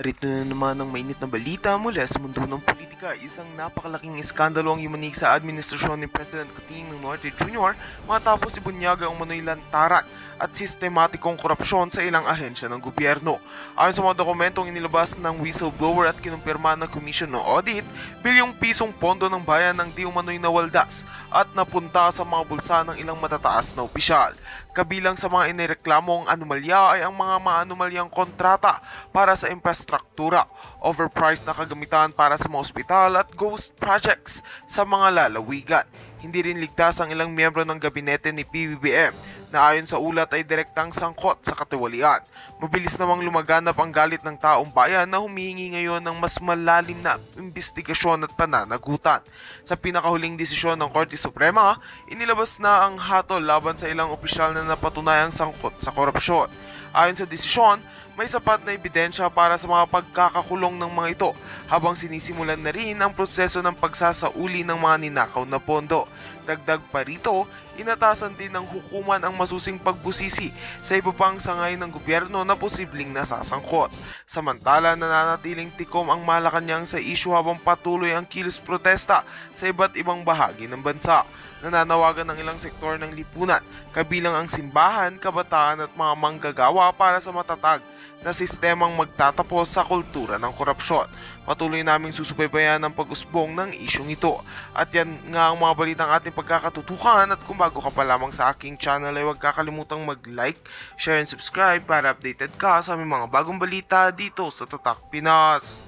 Rito na naman ang mainit na balita mula sa mundo ng politika. Isang napakalaking iskandalo ang yumanig sa administrasyon ni President Cotin Norte Jr. matapos ibunyaga ang umano'y lantaran at sistematikong korupsyon sa ilang ahensya ng gobyerno. Ayon sa mga dokumentong inilabas ng whistleblower at kinumpirma ng Commission ng Audit, bilyong pisong pondo ng bayan ang di umano'y nawaldas at napunta sa mga bulsa ng ilang matataas na opisyal. Kabilang sa mga inireklamong anomalya ay ang mga maanomalyang kontrata para sa infrastruktura, overpriced na kagamitan para sa mga ospital at ghost projects sa mga lalawigan. Hindi rin ligtas ang ilang miyembro ng gabinete ni PBBM na ayon sa ulat ay direktang sangkot sa katiwalian. Mabilis namang lumaganap ang galit ng taong bayan na humihingi ngayon ng mas malalim na investigasyon at pananagutan. Sa pinakahuling desisyon ng Korte Suprema, inilabas na ang hatol laban sa ilang opisyal na napatunayang sangkot sa korupsyon. Ayon sa desisyon, may sapat na ebidensya para sa mga pagkakakulong ng mga ito habang sinisimulan na rin ang proseso ng pagsasauli ng mga ninakaw na pondo. Dagdag pa rito, inatasan din ng hukuman ang masusing pagbusisi sa iba pang sangay ng gobyerno na posibleng nasasangkot. Samantala, nananatiling tikom ang Malacanang sa isyu habang patuloy ang kilos protesta sa iba't ibang bahagi ng bansa. Nananawagan ng ilang sektor ng lipunan, kabilang ang simbahan, kabataan at mga manggagawa para sa matatag na sistemang magtatapos sa kultura ng korupsyon. Patuloy naming susubaybayan ang pag-usbong ng isyong ito. At yan nga ang mga balitang ating pagkakatutukan, at kung bago ka pa lamang sa aking channel ay huwag kakalimutang mag-like, share and subscribe para updated ka sa aming mga bagong balita dito sa Tatak Pinas.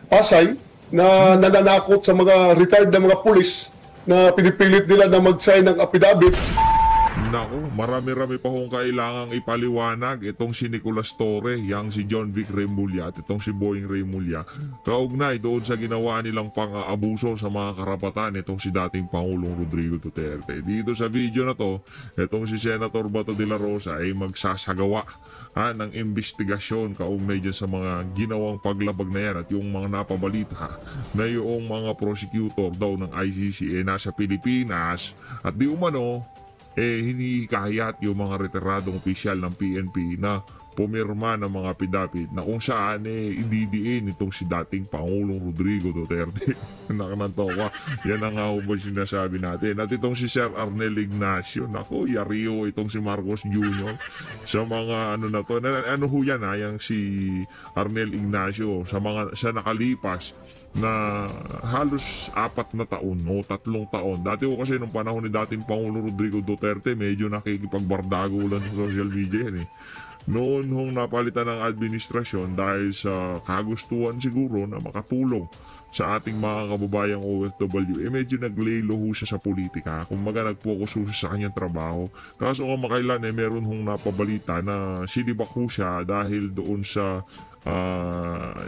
Pasay na nananakot sa mga retired na mga pulis na pinipilit nila na mag-sign ng affidavit. Naku, marami-rami pa kong kailangang ipaliwanag itong si Nicolas Torre, yang si John Vic Remulla at itong si Boying Remulla. Kaugnay doon sa ginawa nilang pang-aabuso sa mga karapatan itong si dating Pangulong Rodrigo Duterte. Dito sa video na to, itong si Senator Bato de la Rosa ay magsasagawa ng investigasyon kaugnay dyan sa mga ginawang paglabag na yan at yung mga napabalita na yung mga prosecutor daw ng ICC nasa Pilipinas at di umano hinihikayat yung mga retiradong opisyal ng PNP na pumirma ng mga affidavit na kung saan ididiin itong si dating Pangulong Rodrigo Duterte. Nakanantawa. Yan ang nga ba sinasabi natin. At itong si Sir Arnel Ignacio, naku, yariyo itong si Marcos Jr. sa mga ano na to. Ano ho yan yung si Arnel Ignacio sa nakalipas na halos 4 na taon o 3 taon. Dati ko kasi nung panahon ni dating Pangulong Rodrigo Duterte, medyo nakikipagbardago lang sa social media yan Noon hong napalitan ng administrasyon dahil sa kagustuhan siguro na makatulong sa ating mga kababayang OFW, medyo naglelo ho siya sa politika. Kumbaga nag-focus ho siya sa kanyang trabaho. Kaso kung makailan meron hong napabalita na sinibak ho siya dahil doon sa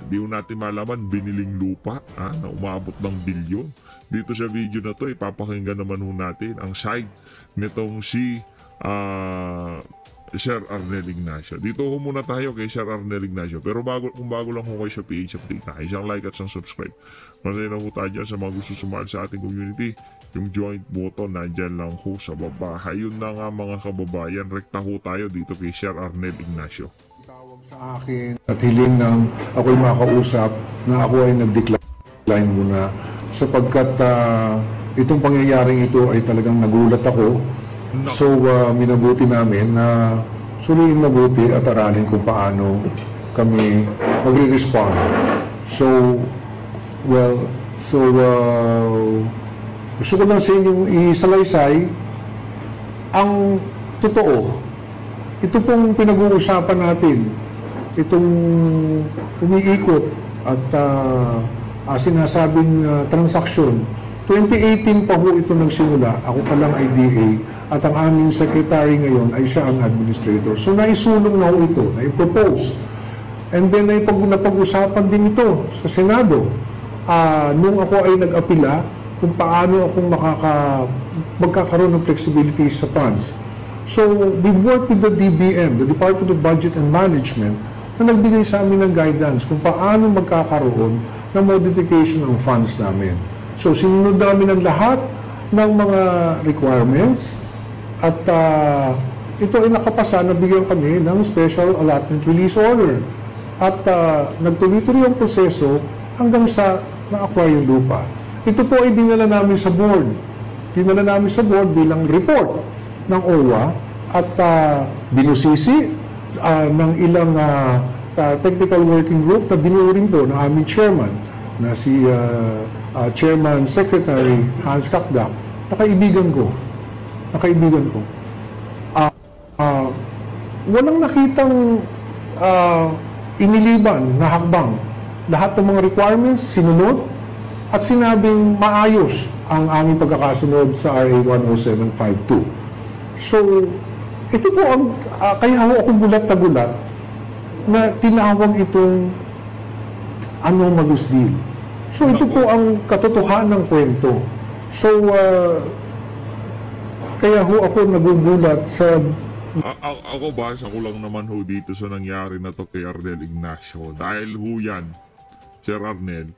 di ho natin malaman biniling lupa na umabot ng bilyon. Dito sa video na to, ipapakinggan naman ho natin ang side nitong si Sir Arnel Ignacio. Dito ho muna tayo kay Sir Arnel Ignacio. Pero kung bago lang ho kayo sa PH Update na, isang like at isang subscribe. Masaya na ho tayo dyan sa mga gusto sumali sa ating community. Yung joint button, nandyan lang ho sa baba. Ayun na nga mga kababayan, rekta ho tayo dito kay Sir Arnel Ignacio. Tawag sa akin at hiling ng ako'y makausap na ako ay nag-decline muna sapagkat itong pangyayaring ito ay talagang nagulat ako. So, minabuti namin na suriin mabuti at aralin kung paano kami magre-respond. So, gusto ko lang sa inyong isalaysay ang totoo. Ito pong pinag-uusapan natin, itong umiikot at sinasabing transaksyon. 2018 pa ho ito nagsimula, ako pa lang ay DA, at ang aming secretary ngayon ay siya ang administrator. So naisulong na ho ito, naipropose. And then napag-usapan din ito sa Senado. Nung ako ay nag-apila, kung paano akong magkakaroon ng flexibility sa funds. So we worked with the DBM, the Department of Budget and Management, na nagbigay sa amin ng guidance kung paano magkakaroon ng modification ng funds namin. So, sinunod namin ang lahat ng mga requirements at ito ay nakapasa, nabigyan kami ng Special Allotment Release Order. At nagtuloy-tuloy ang proseso hanggang sa na-acquire yung lupa. Ito po ay dinala namin sa board. Dinala namin sa board bilang report ng OWA at binusisi ng ilang technical working group na binuo rin po ng aming chairman na si Chairman Secretary Hans Kakdak, nakaibigan ko. Walang nakitang iniliban na hakbang. Lahat ng mga requirements sinunod at sinabing maayos ang aming pagkakasunod sa RA 10752. So, ito po ang, kaya ako gulat na gulat na tinawag itong anomalous deal. So, ito po ang katotohanan ng kwento. So, kaya ako nagugulat sa... Ako basa ko lang naman ho dito sa nangyari na to kay Arnel Ignacio. Dahil ho yan, Sir Arnel,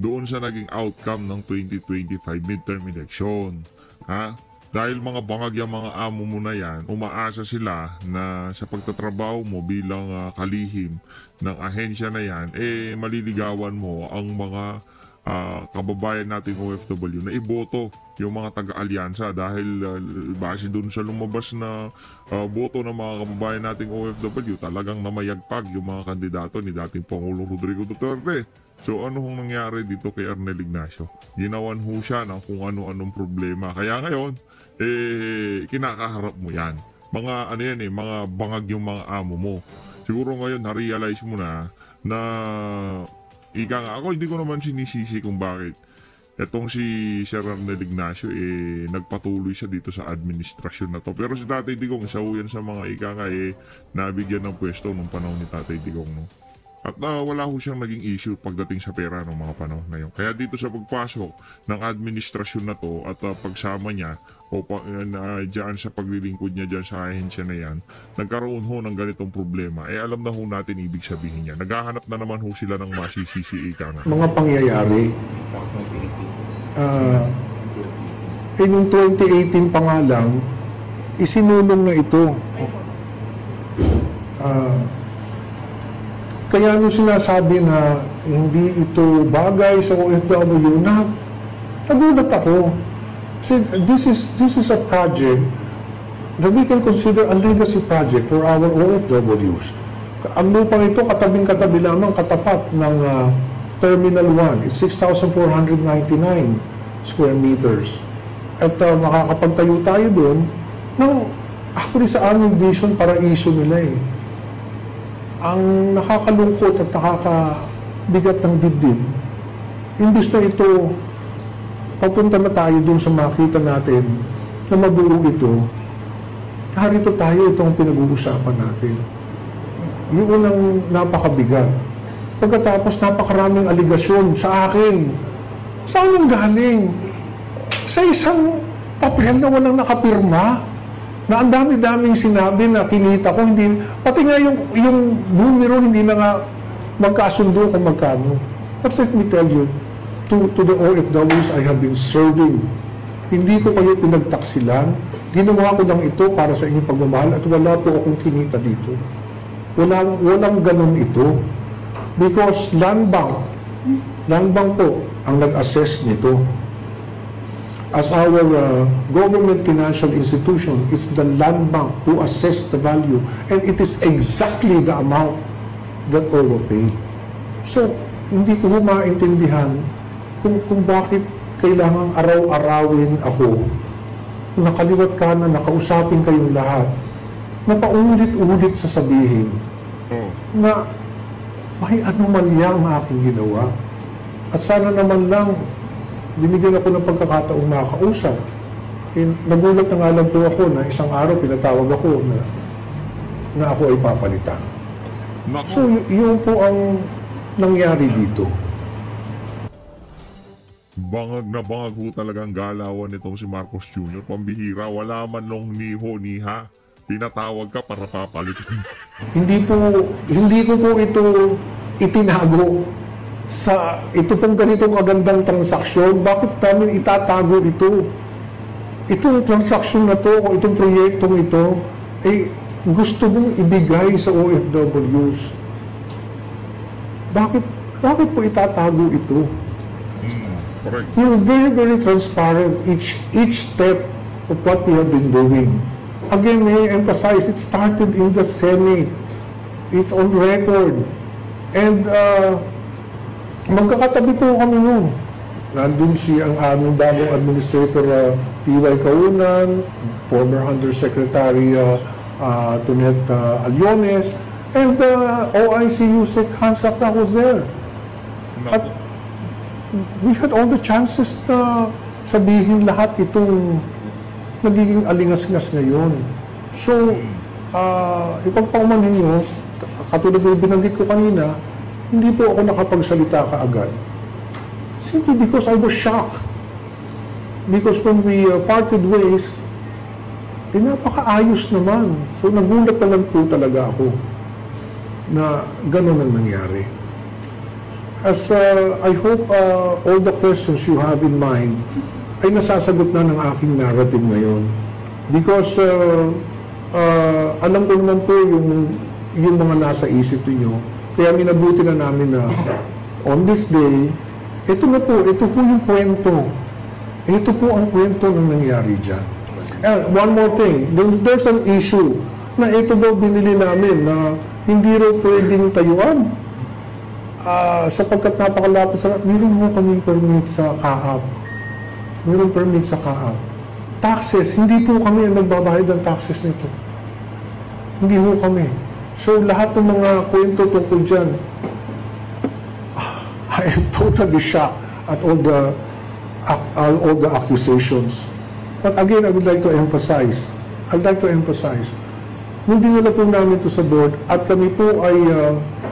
doon sa naging outcome ng 2025 midterm election. Ha? Dahil mga bangag yung mga amo mo na yan, umaasa sila na sa pagtatrabaho mo bilang kalihim ng ahensya na yan, maliligawan mo ang mga kababayan nating OFW na iboto yung mga taga-alyansa dahil base dun sa lumabas na boto ng mga kababayan nating OFW, talagang namayagpag yung mga kandidato ni dating Pangulong Rodrigo Duterte. So ano hong nangyari dito kay Arnel Ignacio? Ginawan ho siya ng kung ano-anong problema. Kaya ngayon, kinakaharap mo yan. Mga ano yan mga bangag yung mga amo mo. Siguro ngayon na-realize mo na ika nga ako, hindi ko naman sinisisi kung bakit etong si Sir Arnel Ignacio nagpatuloy siya dito sa administrasyon na to. Pero si Tatay Digong, isa ho yan sa mga ika nga nabigyan ng pwesto nung panahon ni Tatay Digong, no? At wala ho siyang naging issue pagdating sa pera ng mga panahon na yun. Kaya dito sa pagpasok ng administrasyon na to at pagsama niya o dyan sa paglilingkod niya dyan sa ahensya na yan, nagkaroon ho ng ganitong problema. Alam na ho natin ibig sabihin niya. Naghahanap na naman ho sila ng masisisi ika nga. Mga pangyayari. Noong 2018 pa nga lang, isinulong na ito. Kaya nung sinasabi na hindi ito bagay sa OFW, nagulat ako. Kasi this is a project that we can consider a legacy project for our OFWs. Ang lupang ito katabing-katabi lamang katapat ng Terminal 1 is 6,499 square meters. At makakapagtayo tayo doon ng actually sa aming vision paraiso nila Ang nakakalungkot at nakakabigat ng dibdib, imbis na ito, papunta na tayo dun sa makita natin na mabuo ito, narito tayo itong pinag-uusapan natin. Yung unang napakabigat. Pagkatapos napakaraming aligasyon sa akin. Saan ang galing? Sa isang papel na walang nakapirma, na ang dami-daming sinabi na kinita ko, hindi, pati nga yung numero hindi na nga magkasundo kung magkano. But let me tell you, to the OFWs I have been serving, hindi ko kayo pinagtaksilan, ginawa ko lang ito para sa inyong pagmamahal at wala po akong kinita dito. Walang ganun ito. Because Land Bank po ang nag-assess nito. As our government financial institution, it's the Land Bank who assess the value, and it is exactly the amount that OWA paid. So, hindi ko maintindihan kung bakit kailangang araw-arawin ako, nakaliwat ka na, nakausapin kayong lahat, na paulit-ulit sasabihin na may anomalya ang aking ginawa. At sana naman lang binigyan ako ng pagkakataong makakausap. Nagulat na nga lang po ako na isang araw pinatawag ako na ako ay papalitan. So, yun po ang nangyari dito. Bangag na bangag ho talagang galawan nitong si Marcos Jr. Pambihira, wala man long niho, niha. Pinatawag ka para papalitan. Hindi ko po ito itinago sa ito pong ganitong magandang transaksyon. Bakit namin itatago ito? Itong transaksyon na to, o itong proyektong ito, gusto mong ibigay sa OFWs. Bakit po itatago ito? Correct. You're very, very transparent each step of what we have been doing. Again, may I emphasize, it started in the Senate. It's on record. And magkakatabi po kami noon. Nandun ang aming bagong administrator, P.Y. Kaunan, former Undersecretary Tonet Aliones, and OIC Yusek Hans Lacta was there. At we had all the chances na sabihin lahat itong nagiging alingas-ngas ngayon. So, ipagpaumanhin nyo, katulad ng binanggit ko kanina, hindi po ako nakapagsalita kaagad. Simply because I was shocked. Because when we parted ways, napakaayos naman. So, nagulat na lang po talaga ako na gano'n ang nangyari. As I hope all the questions you have in mind ay nasasagot na ng aking narrative ngayon. Because alam ko naman po yung mga nasa isip niyo. Kaya minabuti na namin na on this day, ito po yung kwento. Ito po ang kwento ng nangyari dyan. And one more thing, there's an issue na ito daw binili namin na hindi raw pwedeng tayuan. Sapagkat napakalapit sa... Meron mo kami permit sa CAAP. Meron permit sa CAAP. Taxes, hindi po kami ang nagbabayad ng taxes nito. Hindi po kami. So, lahat ng mga kwento tungkol dyan, I am totally shocked at all the accusations. But again, I would like to emphasize, hindi nila po namin ito sa board at kami po ay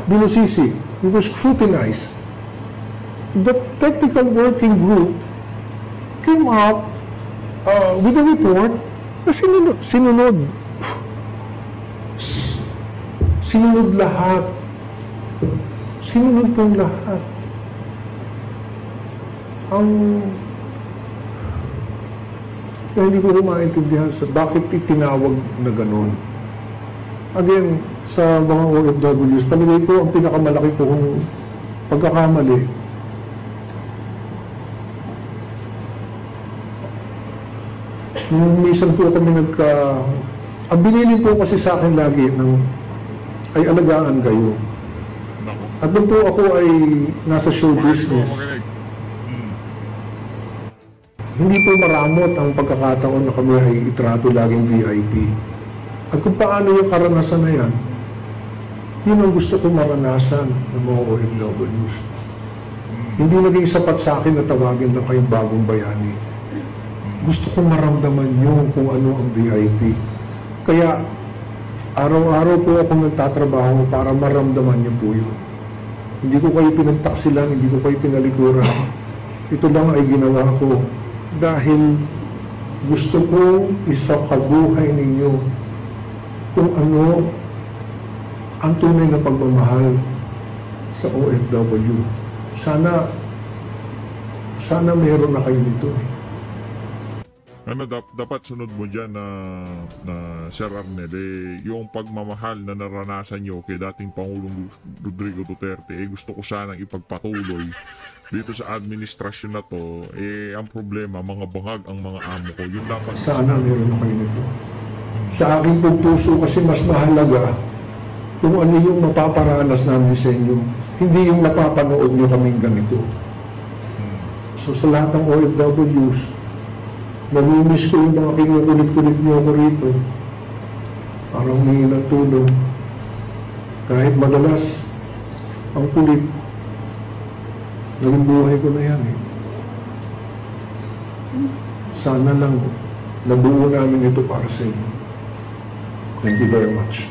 binusisi. We were scrutinized. The technical working group came up with a report na sinunod lahat. Sinunod pong lahat. Hindi ko rin maintindihan sa bakit itinawag na gano'n. Again, sa mga OFWs, palagay ko ang pinakamalaki kong pagkakamali. Nung minsan po kami ang binili po kasi sa akin lagi ay alagaan kayo. At nung po ako ay nasa show business, hindi po maramot ang pagkakataon na kami ay itrato laging VIP. At kung paano yung karanasan na yan, yun ang gusto ko maranasan ng mga OFWs. Hindi naging sapat sa akin na tawagin na kayong bagong bayani. Gusto ko maramdaman nyo kung ano ang VIP. Kaya, araw-araw po ako nagtatrabaho para maramdaman nyo po yun. Hindi ko kayo pinagtaksilan, hindi ko kayo tinalikuran. Ito lang ay ginawa ko dahil gusto ko isakabuhay ninyo kung ano ang tunay na pagmamahal sa OFW. Sana meron na kayo nito. Dapat sunod mo dyan na Sir Arnel, yung pagmamahal na naranasan nyo kay dating Pangulong Rodrigo Duterte, gusto ko sanang ipagpatuloy dito sa administrasyon na to. Ang problema, mga bangag ang mga amo ko. Yun dapat. Sana meron na kayo nito. Sa aking puso kasi mas mahalaga kung ano yung mapaparanas namin sa inyo. Hindi yung napapanood nyo kaming ganito. So sa lahat ng OFWs, namimiss ko yung mga kinukulit-kulit nyo ako rito. Parang humingi ng tulong. Kahit madalas ang kulit, naging buhay ko na yan . Sana lang nabuo namin ito para sa inyo. Thank you very much.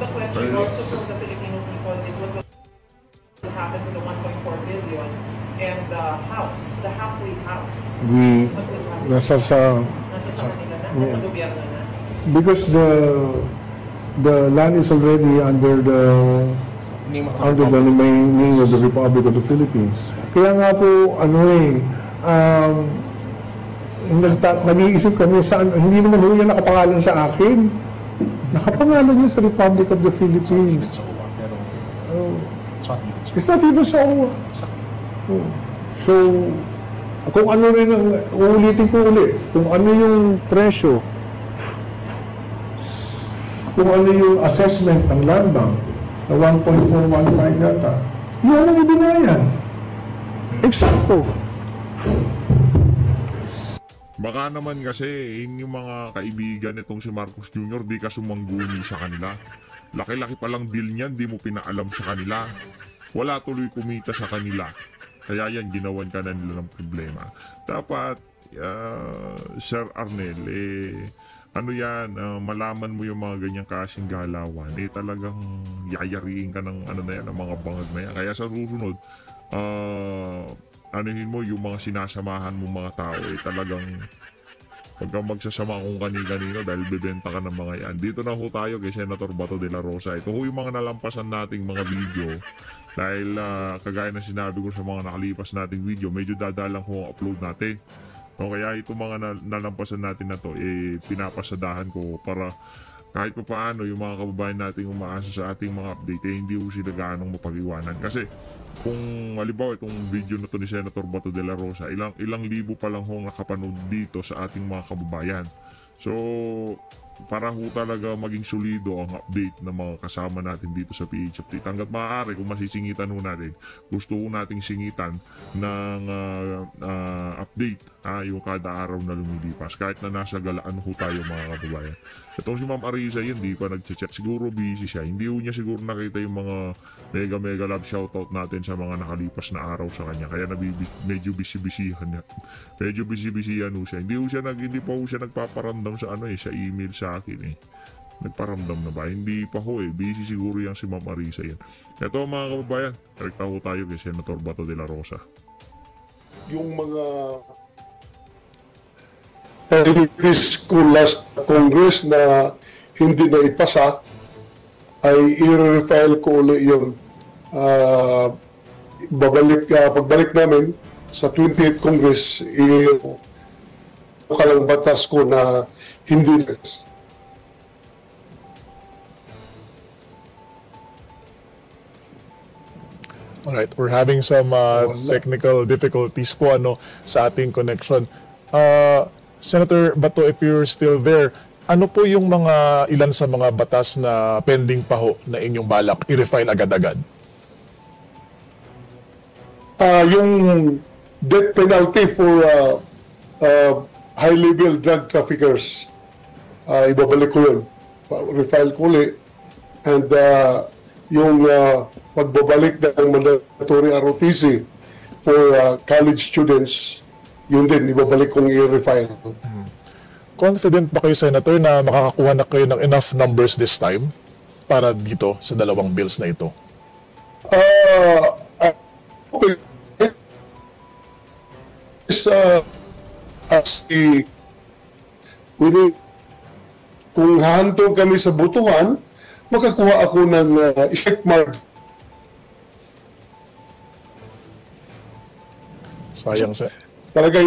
The question also from the Filipino people is what will happen to the 1.4 billion and the house, the halfway house. What will happen? Nasa Nasa sa kanila na? Nasa gobyerno na? Because the land is already under the name of the Republic of the Philippines. Kaya nga po, nag-iisip kami saan, hindi naman ho yan nakapangalan sa akin. Nakapangalan niya sa Republic of the Philippines. It's not even so. So, kung ano rin ang, uulitin ko uli, kung ano yung presyo, kung ano yung assessment ng land bank, na 1.415 yata, yun ang ibinayan. Eksakto. Baka naman kasi yung mga kaibigan nitong si Marcos Jr. di ka sumangguni sa kanila. Laki-laki palang deal niyan, di mo pinaalam sa kanila. Wala tuloy kumita sa kanila. Kaya yan, ginawan ka na nila ng problema. Dapat, Sir Arnel, malaman mo yung mga ganyang kasing galawan, talagang yayariin ka ng ng mga bangag na yan. Kaya sa susunod, anuhin mo yung mga sinasamahan mo mga tao, talagang huwag kang magsasama kung kani-kanino dahil bibenta ka ng mga yan. Dito na ho tayo kay Senator Bato de la Rosa. Ito ho yung mga nalampasan nating mga video dahil kagaya na sinabi ko sa mga nakalipas nating video, medyo dadalang ho ang upload natin. No, kaya itong mga nalampasan natin na to, pinapasadahan ko para kahit pa paano yung mga kababayan nating umaasa sa ating mga update, hindi ho sila gaanong mapag-iwanan. Kasi kung halimbawa itong video na to ni Senator Bato de la Rosa, ilang libo pa lang hong nakapanood dito sa ating mga kababayan. So, para ho talaga maging solido ang update ng mga kasama natin dito sa PH Update. Hanggat maaari, kung masisingitan ho natin, gusto ho nating singitan ng update, yung kada araw na lumilipas. Kahit na nasa galaan ho tayo mga kababayan. Itong si Ma'am Arisa yun, di pa nag-chat. Siguro busy siya. Hindi ho niya siguro nakita yung mga mega love shoutout natin sa mga nakalipas na araw sa kanya. Kaya medyo busy-busyhan niya. Medyo busy-busyhan ho siya. Hindi pa ho siya nagpaparamdam sa sa email sa akin Nagparamdam na ba? Hindi pa ho Busy siguro yung si Ma'am Arisa yan. Ito mga kababayan, rekta ho tayo kay Senator Bato de la Rosa. Yung mga kung last Congress na hindi na ipasa, ay i-refile ko ulit yung pagbalik namin sa 28th Congress, kalang batas ko na hindi na. Alright, we're having some technical difficulties po sa ating connection. Senator Bato, if you're still there, ano po yung ilan sa mga batas na pending pa ho na inyong balak i-refile agad-agad? Yung death penalty for high-level drug traffickers, ibabalik ko yun. Refile ko ulit. And yung pagbabalik ng mandatory ROTC for college students, yun din, ibabalik kong i-refile. Confident ba kayo, Senator, na makakakuha na kayo ng enough numbers this time para dito sa dalawang bills na ito? Okay. Kung hahantong kami sa botohan, makakuha ako ng check mark. Sayang, sir. Talaga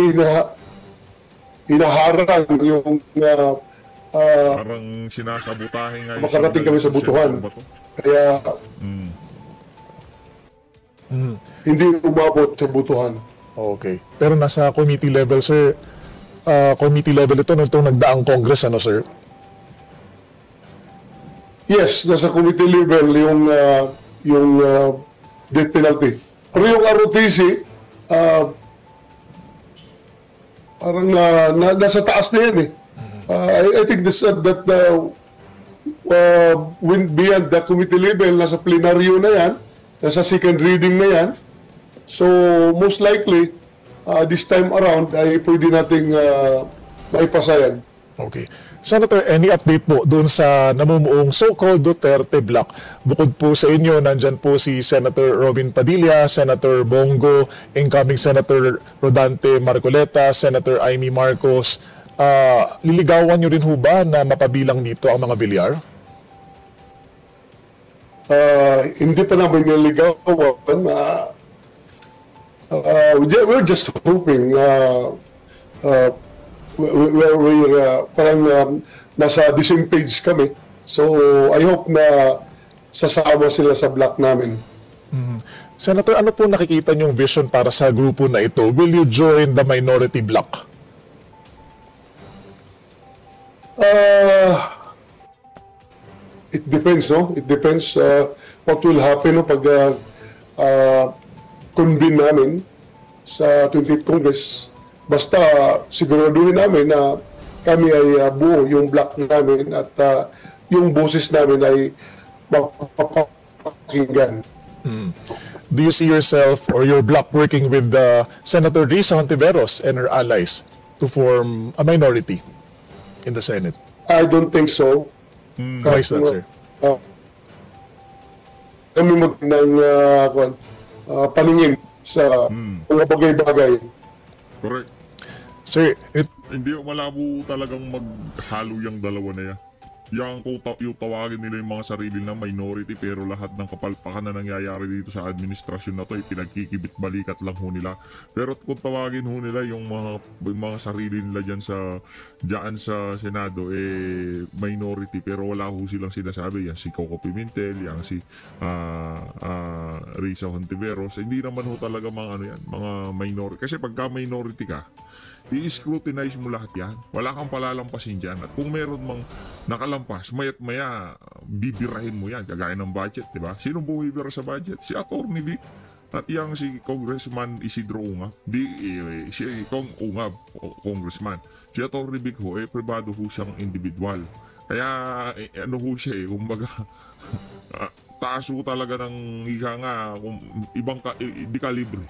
inaharang yung Parang sinasabotahe nga makarating kami sa botohan. Kaya hindi umabot sa botohan. Okay. Pero nasa committee level, sir. Committee level ito nung nagdaang Congress, sir? Yes, nasa committee level yung death penalty. Pero yung ROTC, parang nasa taas na yan I think when beyond the committee level, nasa plenaryo na yan, nasa second reading na yan. So most likely, this time around ay pwede nating maipasa yan. Okay. Senator, any update po doon sa namumuong so-called Duterte Block? Bukod po sa inyo, nandyan po si Senator Robin Padilla, Senator Bongo, incoming Senator Rodante Marcoleta, Senator Amy Marcos. Liligawan nyo rin ho ba na mapabilang dito ang mga Villar? hindi pa namin niligawan. We're just hoping we're parang nasa the same page kami. So I hope na sasama sila sa block namin. Senator, ano po nakikita niyong vision para sa grupo na ito? Will you join the minority block? It depends, no? It depends what will happen no, pag convene namin sa 28th Congress. Basta siguraduhin namin na kami ay buo yung block namin at yung boses namin ay mapapakinggan. Do you see yourself or your block working with Senator Risa Hontiveros and her allies to form a minority in the Senate? I don't think so. Why is that, sir? Kami ng paningin sa mga bagay-bagay. Correct. Sir, Hindi malabo talagang maghalo yung dalawa na yan. Yung tawagin nila yung mga sarili na minority pero lahat ng kapalpakan na nangyayari dito sa administrasyon na to ay pinagkikibit balikat lang ho nila. Pero kung tawagin ho nila yung mga sarili nila dyan sa Senado minority pero wala ho silang sinasabi. Yan si Coco Pimentel, yan si Risa Hontiveros. Hindi naman ho talaga mga minority. Kasi pagka minority ka, i-scrutinize mo lahat yan. Wala kang palalampasin dyan. At kung meron mang nakalampas, maya't maya, bibirahin mo yan. Kagaya ng budget, di ba? Sino bumibira sa budget? Si Atty. Vic. At yang si Congressman Isidro Ungab. Si Ungab, Congressman. Si Atty. Vic ho, privado ho siyang individual. Kaya, ano ho siya kumbaga, taas ho talaga ng ika nga, di kalibre.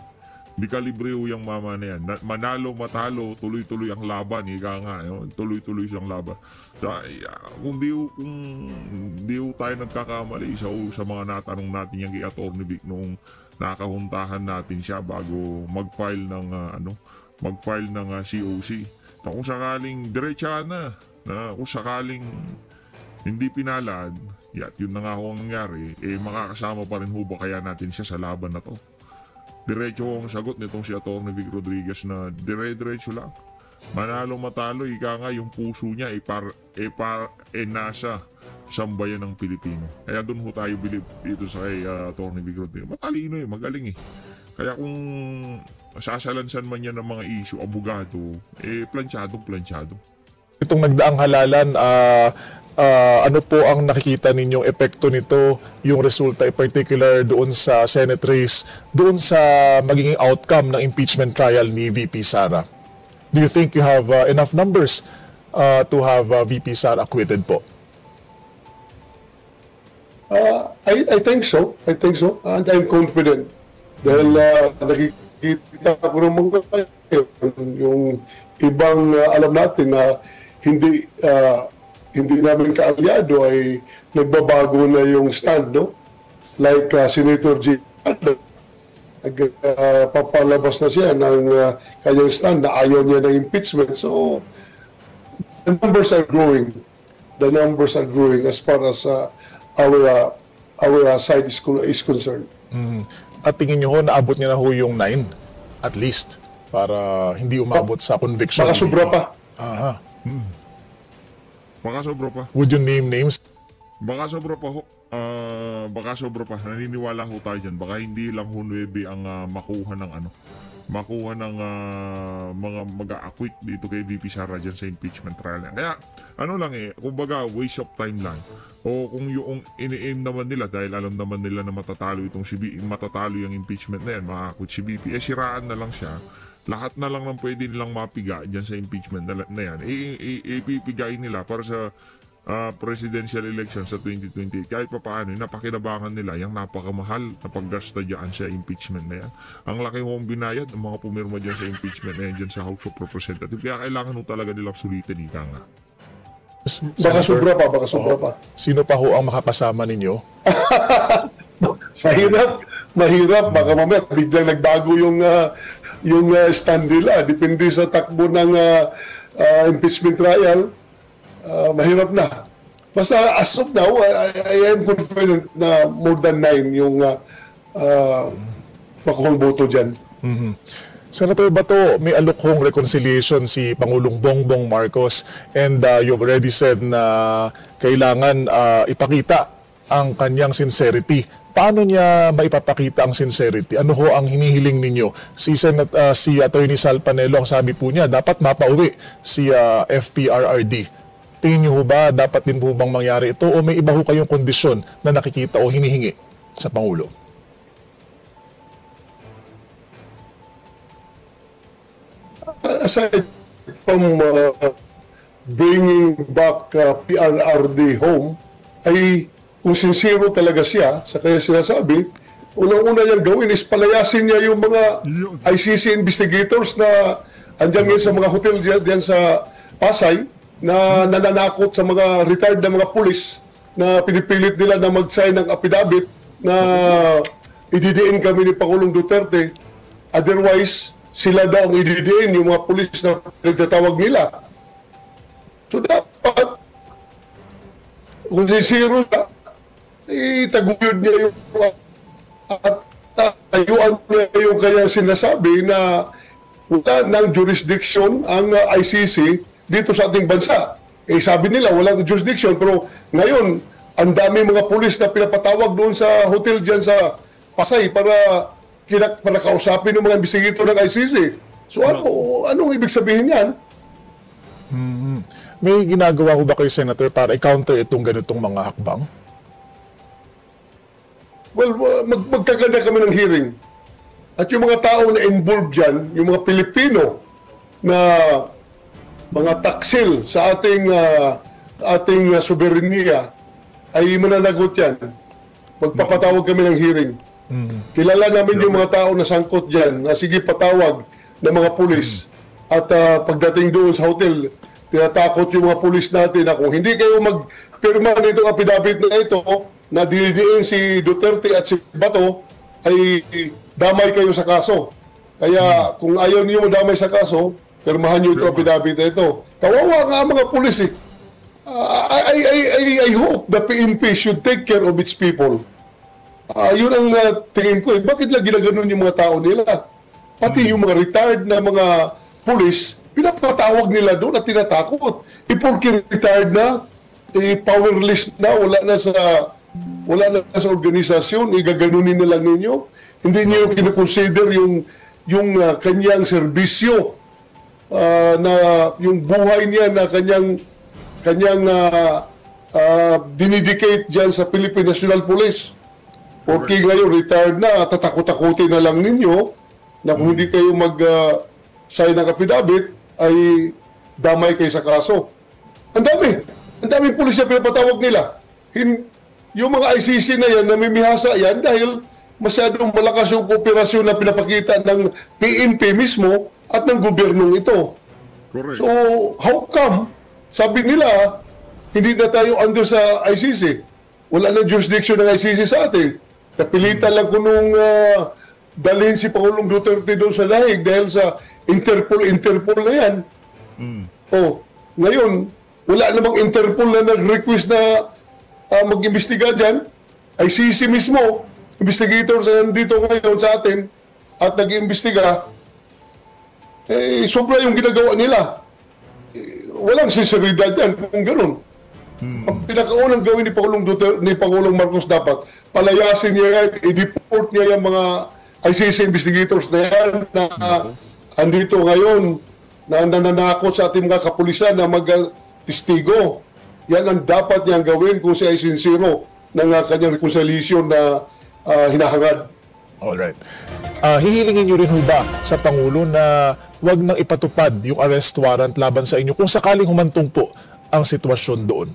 Di kalibre yung mama na yan. Manalo, matalo, tuloy-tuloy ang laban. Ika nga, tuloy-tuloy siyang laban. Kung di tayo nagkakamali sa mga natanong natin yung kay Atty. Vic noong nakahuntahan natin siya bago mag-file ng COC. Na kung sakaling diretsa na kung sakaling hindi pinalad, yun na nga ho ang nangyari, makakasama pa rin ho ba kaya natin siya sa laban na to? Diretso ang sagot nitong si Atty. Vic Rodriguez na dire-diretso lang. Manalo matalo, ika nga yung puso niya nasa sambayan ng Pilipino. Kaya doon ho tayo bilib dito sa kay Atty. Vic Rodriguez. Matalino magaling Kaya kung sasalansan man yan ng mga issue, abogado, planchado. Itong nagdaang halalan, ano po ang nakikita ninyong epekto nito, yung resulta in particular doon sa Senate race, doon sa magiging outcome ng impeachment trial ni VP Sara? Do you think you have enough numbers to have VP Sara acquitted po? I think so. And I'm confident. Dahil nakikita ko ng mga yung ibang alam natin na hindi namin kaalyado ay nagbabago na yung stand, no? Like Senator G. Papalabas na siya ng kanyang stand na ayaw niya ng impeachment. So, the numbers are growing. As far as our side is concerned. At tingin nyo naabot niya na ho yung 9, at least, para hindi umabot sa conviction. Baka sobra pa. Aha. Baka sobra pa. Would you name names? Baka sobra pa ho. Naniniwala ho tayo dyan. Baka hindi lang ho 9 ang makuha ng mga mag-a-acquit dito kay VP Sara dyan sa impeachment trial. Kaya kumbaga waste of time lang. O kung yung ini-aim naman nila dahil alam naman nila na matatalo yung impeachment na yan, maka-acquit si VP, siraan na lang siya. Lahat na lang ng pwede nilang mapiga dyan sa impeachment na yan, ipipigayin nila para sa presidential election sa 2028. Kahit pa paano, napakinabangan nila yung napakamahal na paggasta dyan sa impeachment na yan. Ang laki hong binayad ng mga pumirma dyan sa impeachment na yan dyan sa House of Representatives. Kaya kailangan talaga nilang sulitin, ika nga. Baka sobra pa. Sino pa ho ang makakasama ninyo? Mahirap. Baka mamaya biglang nagbago yung stand nila. Depende sa takbo ng impeachment trial. Mahirap na. Basta as of now, I am confident na more than 9 yung makuhang boto dyan. Senator Bato, may alukhong reconciliation si Pangulong Bongbong Marcos and you've already said na kailangan ipakita ang kanyang sincerity. Paano niya maipapakita ang sincerity? Ano ho ang hinihiling ninyo? Si Attorney Sal Panelo, ang sabi po niya, dapat mapauwi si FPRRD. Tingin niyo ho ba dapat din po bang mangyari ito o may iba ho kayong kondisyon na nakikita o hinihingi sa Pangulo? Aside from bringing back PRRD home, ay kung sincero talaga siya sa kanya sinasabi, unang-una niyang gawin is palayasin niya yung mga ICC investigators na andyan ngayon sa mga hotel diyan sa Pasay na nananakot sa mga retired na mga pulis na pinipilit nila na mag-sign ng affidavit na ididiin kami ni Pangulong Duterte. Otherwise, sila daw ang ididiin, yung mga pulis na nagtatawag nila. So dapat, kung sincero siya, itaguyod niya yung at tayuan niya yung kanyang sinasabi na wala ng jurisdiction ang ICC dito sa ating bansa. Sabi nila walang jurisdiction, pero ngayon ang dami mga pulis na pinapatawag doon sa hotel dyan sa Pasay para kausapin ng mga investigator ng ICC. So anong ibig sabihin yan? May ginagawa ho ba kayo, Senator, para i-counter itong ganitong mga hakbang? Well, magkaganda kami ng hearing. At yung mga tao na involved dyan, yung mga Pilipino na mga taksil sa ating soberenya ay mananagot yan. Magpapatawag kami ng hearing. Kilala namin yung mga tao na sangkot dyan, na sige patawag ng mga pulis. At pagdating doon sa hotel, tinatakot yung mga pulis natin na kung hindi kayo magpirma nitong affidavit na ito, na dinidiin si Duterte at si Bato, ay damay kayo sa kaso. Kaya kung ayaw niyo madamay sa kaso, pirmahan niyo ito affidavit na ito. Kawawa nga ang mga pulis eh. I hope the PNP should take care of its people. Yun ang tingin ko eh. Bakit lang ginaganon yung mga tao nila? Pati yung mga retired na mga pulis, pinapatawag nila doon at tinatakot. Porque retired na, powerless na, wala na sa organisasyon, igaganunin na lang ninyo. Hindi niyo kinoconsider yung kanyang serbisyo, na yung buhay niya na kanyang dinidicate dyan sa Philippine National Police. Porque ngayon retired na, tatakot-takutin na lang ninyo na kung hindi kayo mag-sign ng affidavit, ay damay kayo sa kaso. Ang daming pulis na pinapatawag nila. Yung mga ICC na yan, namimihasa yan dahil masyadong malakas yung kooperasyon na pinapakita ng PNP mismo at ng gobyernong ito. Correct. So, how come, sabi nila, hindi na tayo under sa ICC? Wala na jurisdiction ng ICC sa atin. Napilitan lang ko nung dalhin si Pangulong Duterte doon sa Daig dahil sa Interpol na yan. Ngayon, wala namang Interpol na nag-request na mag-imbestiga dyan. ICC mismo, investigators na nandito ngayon sa atin at nag-imbestiga, sobra yung ginagawa nila. Walang sinseridad yan kung gano'n. Ang pinakaunang gawin ni Pangulong Marcos dapat, palayasin niya yan, i-deport niya yung mga ICC investigators na yan na andito ngayon na nananakot sa ating mga kapulisan na mag-testigo. Yan ang dapat niyang gawin kung siya ay sincero ng kanyang reconciliation na hinahangad. Alright. Hihilingin nyo rin ho ba sa Pangulo na wag nang ipatupad yung arrest warrant laban sa inyo kung sakaling humantong po ang sitwasyon doon?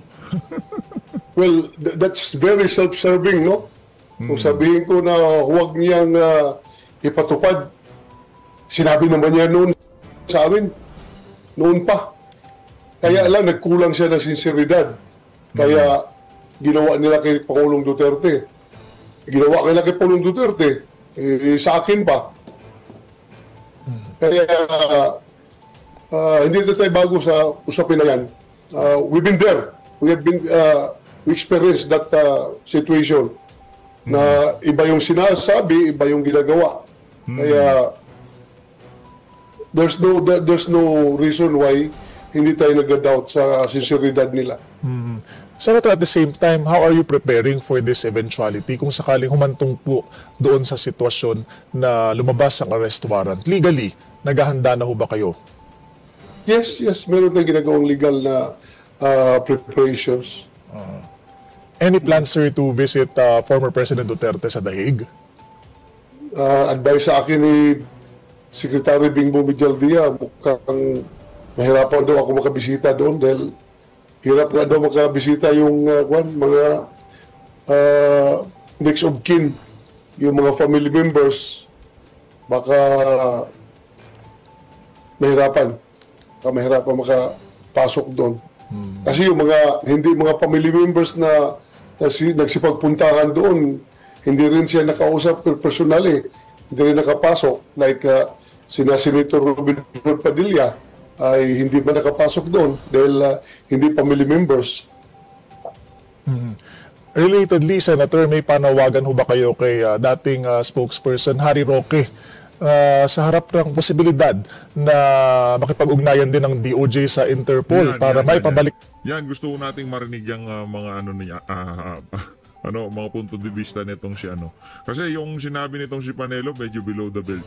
Well, that's very self-serving, no? Kung sabihin ko na huwag niyang ipatupad, sinabi naman niya noon sa amin, noon pa. Kaya lang, nagkulang siya ng sinseridad. Kaya ginawa nila kay Pangulong Duterte. Ginawa nila kay Pangulong Duterte, sa akin pa. Kaya hindi na tayo bago sa usapin na yan. We've been there. we experienced that situation na iba yung sinasabi, iba yung ginagawa. Kaya there's no reason why hindi tayo nag-doubt sa sinseridad nila. Senator, at the same time, how are you preparing for this eventuality kung sakaling humantong po doon sa sitwasyon na lumabas ang arrest warrant? Legally, naghahanda na ho ba kayo? Yes, meron tayong ginagawang legal na preparations. Any plans, sir, to visit former President Duterte sa The Hague? Advice sa akin ni Secretary Bingbong Villaldia, mukhang mahirapan daw ako makabisita doon dahil hirap nga daw makabisita yung mga next of kin, yung mga family members. Baka mahirapan makapasok doon. Kasi yung hindi mga family members na nagsipagpuntahan doon, hindi rin siya nakausap personally, hindi rin nakapasok. Like sina Senator Robin Hood Padilla ay hindi ba nakapasok doon dahil hindi family members. Relatedly, Senator, may panawagan ho ba kayo kay dating spokesperson Harry Roque sa harap ng posibilidad na makipag-ugnayan din ng DOJ sa Interpol para maipabalik? Yan, gusto ko nating marinig yung mga niya, mga punto de vista nitong si Kasi yung sinabi nitong si Panelo medyo below the belt.